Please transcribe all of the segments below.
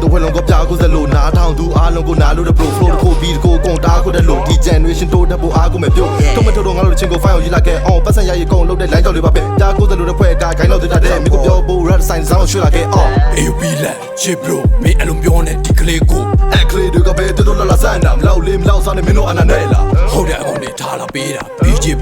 တဝက်လုံးကပြကိုစလို့နားထောင်သူအားလုံးကိုနားလို့တဲ့ pro flow တစ်ခုပြီးတစ်ခုကုန်တာကိုတဲ့လို့ဒီ generation တိုးတက်ဖို့အားကိုမဲ့ပြုတ်ထုံးမထုံတော့ငါတို့ချင်းကို file ရေးလိုက်ခဲ့အောင်ပတ်စံရရကုန်လို့တဲ့လိုင်းကြောက်လေးပါပဲပြကိုစလို့တဲ့ဖွဲ့ကဂိုင်းလို့တဲ့တဲ့မိကိုပြောဖို့ rap sign ဆောင်းရွှေလာခဲ့အောင် AUB လက်ချစ် bro မင်းအလုံးပြောနေဒီကလေးကို အခလေးတွေကပဲတူလာဆန်တာမလောက်လေးမလောက်စားနေမင်းတို့အနာနဲ့လား ဟုတ်တယ်အကောင်နဲ့ထားလာပေးတာ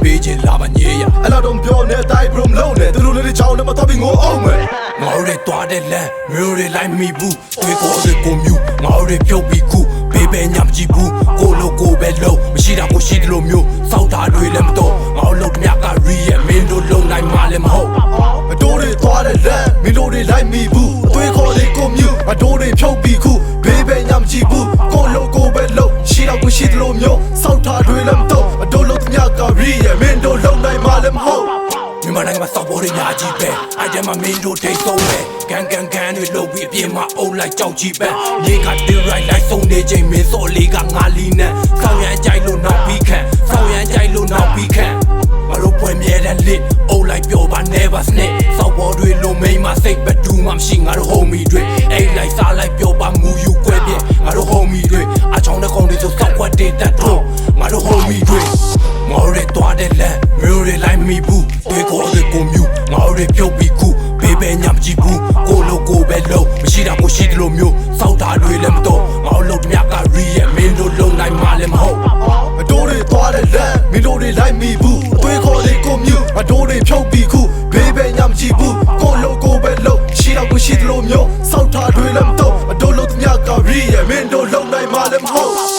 ပေးချင်လာမညေးရ အဲ့လောက်တော့ပြောနေတိုင်း bro မလုံးနဲ့သူတို့လေးချောင်းနဲ့မတော့ပြီးငိုအောင်မယ် ငါတို့တွေတွားတဲ့လမ်းမျိုးတွေလိုက်မိဘူးတွေးကိုမြူငါတို့တွေဖြုတ်ပြီးခုဘေးပဲညမကြည့်ဘူးကိုလိုကိုပဲလုံးမရှိတာကိုရှိတယ်လို့မျိုးစောက်တာတွေလည်းမတော့ငါတို့လုံးတမြကရီရဲ့မင်းတို့လုံးနိုင်မှလည်းမဟုတ် မတိုးတွေသွားတဲ့လမ်းမင်းတို့တွေလိုက်မိဘူးအသွေးခေါ်လေးကိုမြူမတိုးတွေဖြုတ်ပြီးခုဘေးပဲညမကြည့်ဘူးကိုလိုကိုပဲလုံးရှိတော့ကိုရှိတယ်လို့မျိုးစောက်တာတွေလည်းမတော့မတိုးလို့တမြကရီရဲ့မင်းတို့လုံးနိုင်မှလည်းမဟုတ်မြန်မာနိုင်ငံမှာစောက်ပေါ်တွေညာကြီးပဲအဲ့ကျမှမင်းတို့ဒိတ်ဆုံးပဲကန်တွေလုပ်ပြီးအပြင်မှာအုပ်လိုက်ကြောက်ကြီးပဲမြေကတီရိုက်လိုက်ဆုံးနေချိန်မင်းစော်လေးကငါလီနဲ့ဆောင်းရမ်းကြိုက်လို့နောက်ပြီးခံမလို့ပွဲမြဲတဲ့လစ်အုပ်လိုက်ပြောပါ never snake စောက်ပေါ်တွေလုံးမိန်မစိတ်ပဲတူမှမရှိငါတို့ homie တွေအိတ်လိုက်စားလိုက်ပြောပါမူယူကွဲပြဲငါတို့ homie တွေအချောင်းတဲ့ကောင်တွေဆိုစောက်ွက်တဲ့တက်တော့ငါတို့ homie တွေငါတို့တွေတွားတဲ့လမ်းမျိုးတွေလိုက်မိဘူးတွေးကိုမြူငါတို့တွေဖြုတ်ပြီးခုဘေးပဲညမကြည့်ဘူးကိုလိုကိုပဲလုံးမရှိတာကိုရှိတယ်လို့မျိုးစောက်တာတွေလည်းမတော့ငါတို့လုံးတမြကရီရဲ့မင်းတို့လုံးနိုင်မှလည်းမဟုတ်မတိုးတွေသွားတဲ့လမ်းမင်းတို့တွေလိုက်မိဘူးအသွေးခေါ်လေးကိုမြူမတိုးတွေဖြုတ်ပြီးခုဘေးပဲညမကြည့်ဘူးကိုလိုကိုပဲလုံးရှိတော့ကိုရှိတယ်လို့မျိုးစောက်တာတွေလည်းမတော့မတိုးလို့တမြကရီရဲ့မင်းတို့လုံးနိုင်မှလည်းမဟုတ်